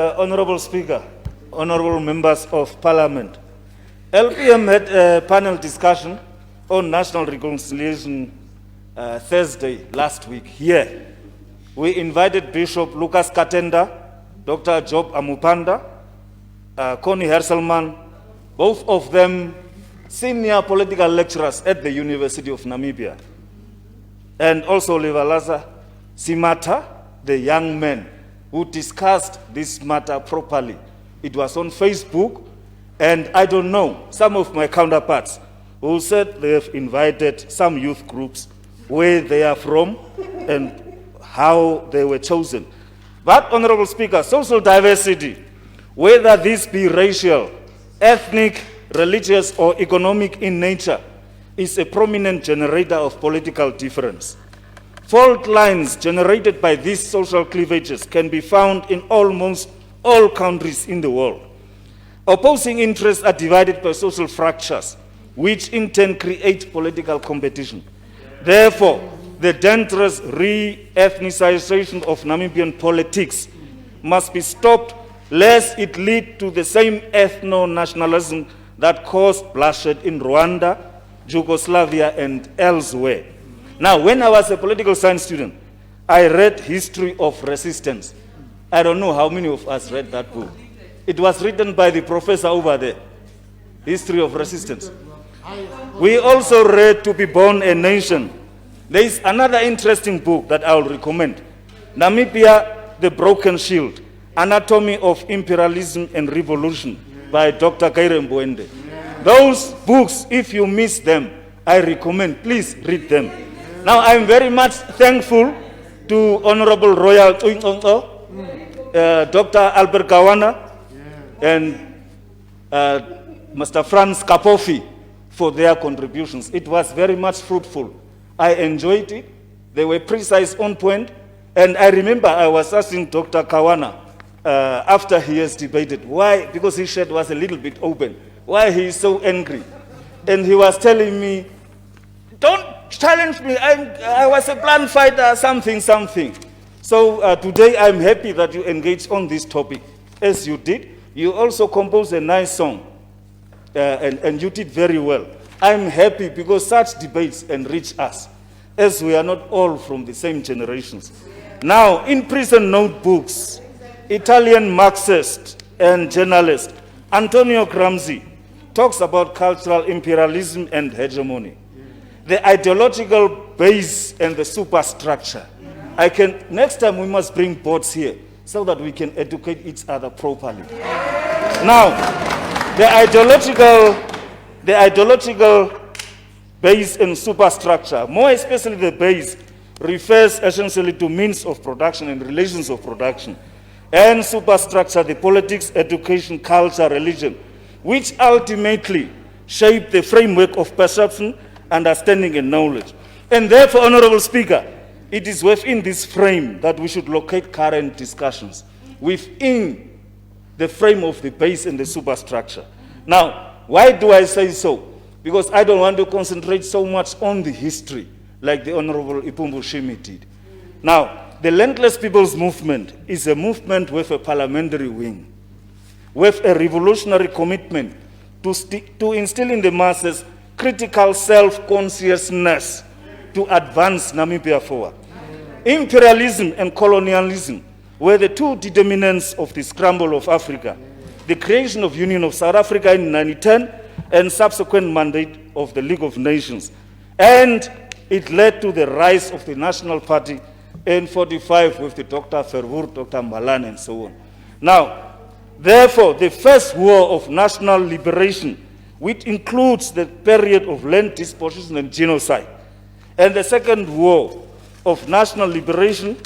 Honorable Speaker, honorable members of Parliament, LPM had a panel discussion on national reconciliation Thursday last week here. We invited Bishop Lucas Katenda, Dr. Job Amupanda, Connie Herselman, both of them senior political lecturers at the University of Namibia, and also Levalaza Simata, the young man who discussed this matter properly. It was on Facebook, and I don't know, some of my counterparts who said they have invited some youth groups, where they are from and how they were chosen. But, Honorable Speaker, social diversity, whether this be racial, ethnic, religious, or economic in nature, is a prominent generator of political difference. Fault lines generated by these social cleavages can be found in almost all countries in the world. Opposing interests are divided by social fractures, which in turn create political competition. Therefore, the dangerous re-ethnicization of Namibian politics must be stopped, lest it lead to the same ethno-nationalism that caused bloodshed in Rwanda, Yugoslavia, and elsewhere. Now, when I was a political science student, I read History of Resistance. I don't know how many of us read that book. It was written by the professor over there, History of Resistance. We also read To Be Born a Nation. There is another interesting book that I will recommend, Namibia, The Broken Shield, Anatomy of Imperialism and Revolution by Dr. Kaire Mbwende. Those books, if you miss them, I recommend, please read them. Now, I'm very much thankful to Honorable Royal Dr. Albert Kawana, and Mr. Franz Kapofi for their contributions. It was very much fruitful. I enjoyed it. They were precise, on point. And I remember I was asking Dr. Kawana after he has debated, why, because his shirt was a little bit open, why he is so angry. And he was telling me, don't challenge me, I was a plant fighter, something. So today I'm happy that you engaged on this topic, as you did. You also composed a nice song, and you did very well. I'm happy because such debates enrich us, as we are not all from the same generations. Now, in prison notebooks, Italian Marxist and journalist Antonio Gramsci talks about cultural imperialism and hegemony, the ideological base and the superstructure. Next time we must bring boards here so that we can educate each other properly. Now, the ideological base and superstructure, more especially the base, refers essentially to means of production and relations of production, and superstructure, the politics, education, culture, religion, which ultimately shape the framework of perception, understanding, and knowledge. And therefore, Honorable Speaker, it is within this frame that we should locate current discussions, within the frame of the base and the superstructure. Now, why do I say so? Because I don't want to concentrate so much on the history, like the Honorable Ipumbu Shimi did. Now, the Landless People's Movement is a movement with a parliamentary wing, with a revolutionary commitment to instill in the masses critical self-consciousness to advance Namibia forward. Imperialism and colonialism were the two determinants of the scramble of Africa, the creation of Union of South Africa in 1910 and subsequent mandate of the League of Nations. And it led to the rise of the National Party in 1945 with the Dr. Verwoerd, Dr. Malan, and so on. Now, therefore, the first war of national liberation, which includes the period of land dispossession and genocide, and the second war of national liberation,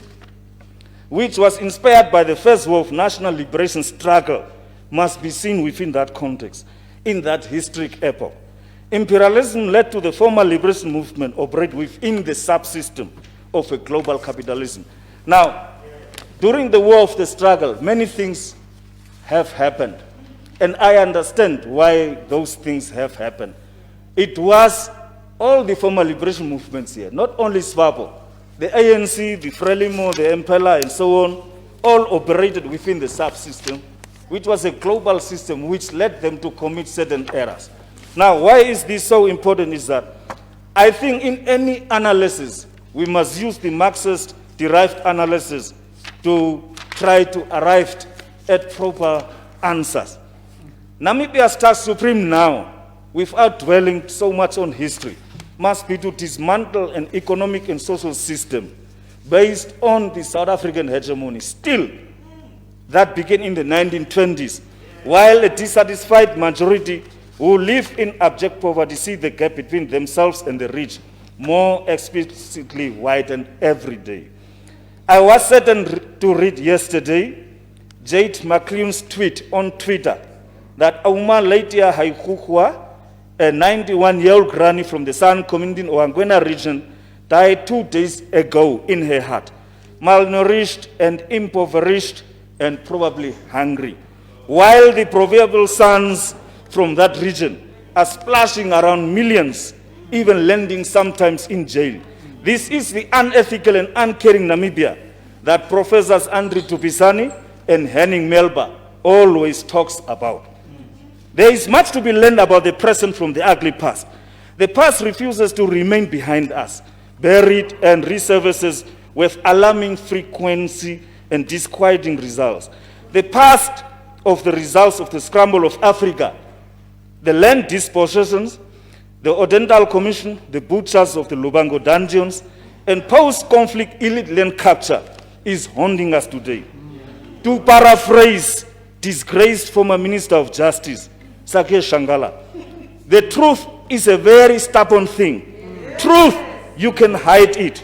which was inspired by the first war of national liberation struggle, must be seen within that context, in that historic epoch. Imperialism led to the former liberation movement operate within the subsystem of a global capitalism. Now, during the war of the struggle, many things have happened, and I understand why those things have happened. It was all the former liberation movements here, not only SWAPO, the ANC, the Frelimo, the MPLA, and so on, all operated within the subsystem, which was a global system which led them to commit certain errors. Now, why is this so important is that I think in any analysis, we must use the Marxist-derived analysis to try to arrive at proper answers. Namibia's task supreme now, without dwelling so much on history, must be to dismantle an economic and social system based on the South African hegemony, still that began in the 1920s, while a dissatisfied majority who live in abject poverty see the gap between themselves and the rich more explicitly widened every day. I was saddened to read yesterday Jade McLean's tweet on Twitter that Auma Leitia Haikuhua, a 91-year-old granny from the San community in Oangwena region, died 2 days ago in her hut, malnourished and impoverished and probably hungry, while the proverbial sons from that region are splashing around millions, even landing sometimes in jail. This is the unethical and uncaring Namibia that Professors Andrew Tupisani and Henning Melba always talks about. There is much to be learned about the present from the ugly past. The past refuses to remain behind us, buried and resurfaces with alarming frequency and disquieting results. The past of the results of the scramble of Africa, the land dispossessions, the Odental Commission, the butchers of the Lubango dungeons, and post-conflict elite land capture is haunting us today. To paraphrase disgraced former Minister of Justice, Sakhe Shangala, the truth is a very stubborn thing. Truth, you can hide it.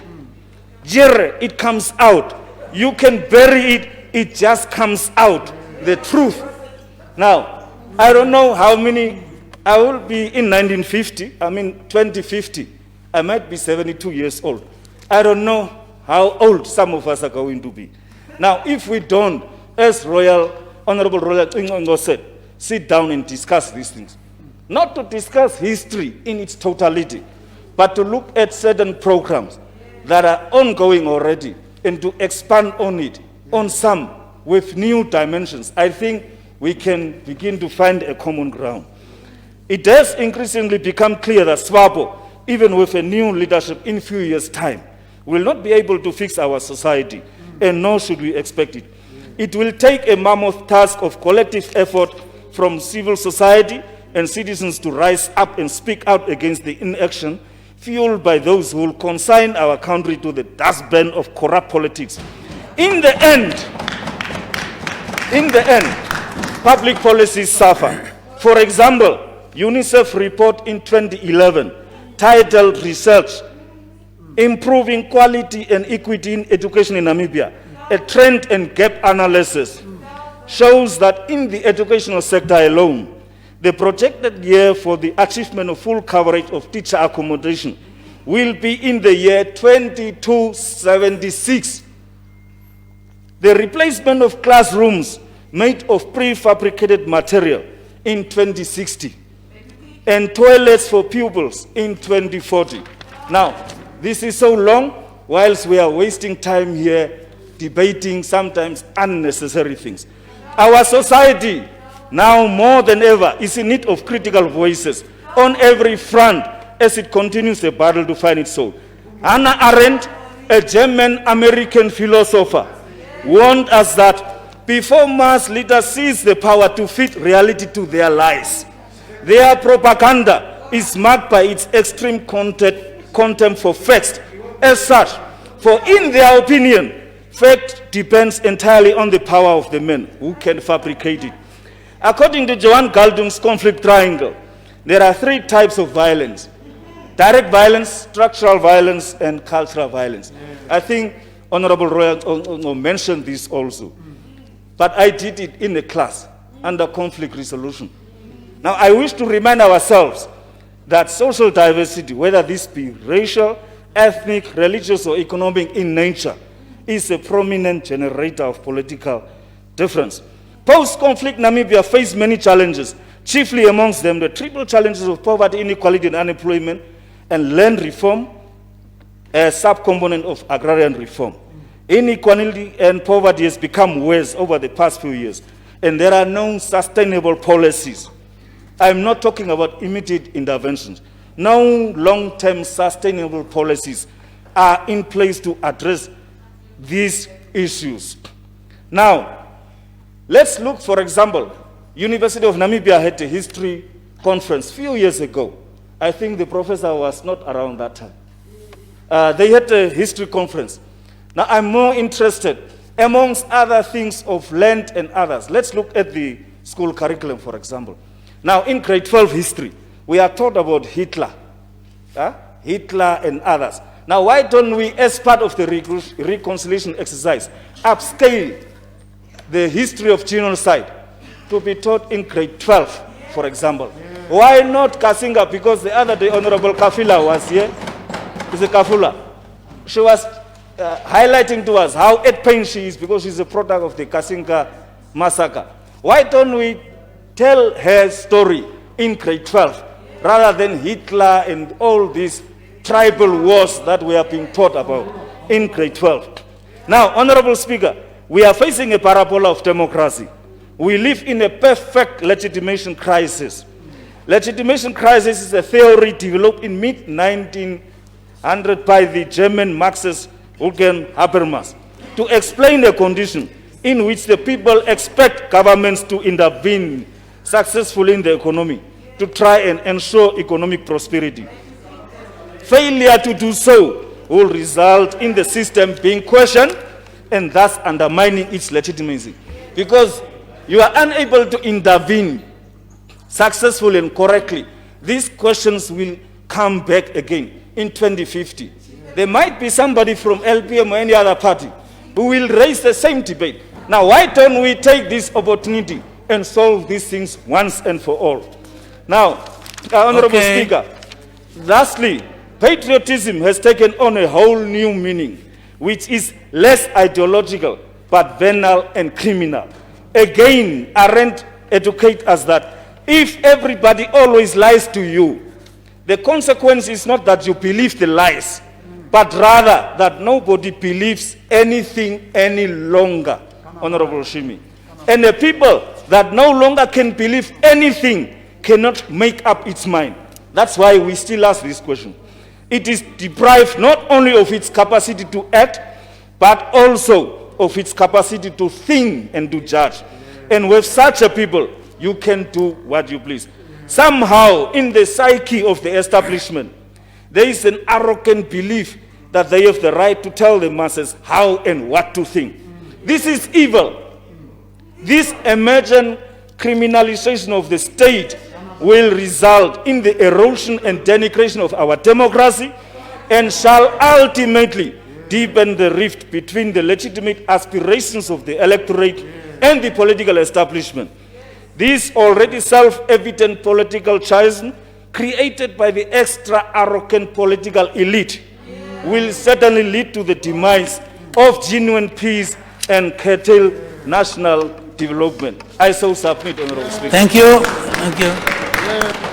Jere, it comes out. You can bury it, it just comes out. The truth. Now, I don't know how many, I will be in 2050. I might be 72 years old. I don't know how old some of us are going to be. Now, if we don't, as Honorable Royal Ingongo said, sit down and discuss these things. Not to discuss history in its totality, but to look at certain programs that are ongoing already and to expand on it, on some with new dimensions. I think we can begin to find a common ground. It has increasingly become clear that SWAPO, even with a new leadership in a few years' time, will not be able to fix our society, and nor should we expect it. It will take a mammoth task of collective effort from civil society and citizens to rise up and speak out against the inaction fueled by those who will consign our country to the dustbin of corrupt politics. In the end, public policies suffer. For example, UNICEF report in 2011 titled Research, Improving Quality and Equity in Education in Namibia, a trend and gap analysis, shows that in the educational sector alone, the projected year for the achievement of full coverage of teacher accommodation will be in the year 2276. The replacement of classrooms made of prefabricated material in 2060, and toilets for pupils in 2040. Now, this is so long, whilst we are wasting time here debating sometimes unnecessary things. Our society, now more than ever, is in need of critical voices on every front as it continues the battle to find its soul. Hannah Arendt, a German-American philosopher, warned us that before mass leaders seize the power to fit reality to their lies, their propaganda is marked by its extreme contempt for facts. As such, for in their opinion, fact depends entirely on the power of the men who can fabricate it. According to Johan Galtung's conflict triangle, there are 3 types of violence: direct violence, structural violence, and cultural violence. I think Honorable Royal mentioned this also. But I did it in a class under conflict resolution. Now, I wish to remind ourselves that social diversity, whether this be racial, ethnic, religious, or economic in nature, is a prominent generator of political difference. Post-conflict Namibia faced many challenges, chiefly amongst them the triple challenges of poverty, inequality, and unemployment, and land reform, a subcomponent of agrarian reform. Inequality and poverty has become worse over the past few years, and there are no sustainable policies. I'm not talking about immediate interventions. No long-term sustainable policies are in place to address these issues. Now, let's look, for example, University of Namibia had a history conference a few years ago. I think the professor was not around that time. They had a history conference. Now, I'm more interested, amongst other things of land and others. Let's look at the school curriculum, for example. Now, in grade 12 history, we are taught about Hitler, Hitler and others. Now, why don't we, as part of the reconciliation exercise, upscale the history of genocide to be taught in grade 12, for example? Why not Kasinga? Because the other day, Honorable Kafila was here. It's a Kafula. She was highlighting to us how at pain she is because she's a product of the Kasinga massacre. Why don't we tell her story in grade 12 rather than Hitler and all these tribal wars that we are being taught about in grade 12? Now, Honorable Speaker, we are facing a parabola of democracy. We live in a perfect legitimation crisis. Legitimation crisis is a theory developed in mid-1900 by the German Marxist Wilhelm Habermas to explain a condition in which the people expect governments to intervene successfully in the economy to try and ensure economic prosperity. Failure to do so will result in the system being questioned and thus undermining its legitimacy. Because you are unable to intervene successfully and correctly, these questions will come back again in 2050. There might be somebody from LPM or any other party who will raise the same debate. Now, why don't we take this opportunity and solve these things once and for all? Now, Honorable Speaker, lastly, patriotism has taken on a whole new meaning, which is less ideological, but venal and criminal. Again, Arendt educates us that if everybody always lies to you, the consequence is not that you believe the lies, but rather that nobody believes anything any longer, Honorable Shimi. And the people that no longer can believe anything cannot make up its mind. That's why we still ask this question. It is deprived not only of its capacity to act, but also of its capacity to think and to judge. And with such a people, you can do what you please. Somehow, in the psyche of the establishment, there is an arrogant belief that they have the right to tell the masses how and what to think. This is evil. This emergent criminalization of the state will result in the erosion and denigration of our democracy and shall ultimately deepen the rift between the legitimate aspirations of the electorate and the political establishment. This already self-evident political schism created by the extra-arrogant political elite will certainly lead to the demise of genuine peace and curtail national development. I so submit, Honorable Speaker. Thank you. Thank you.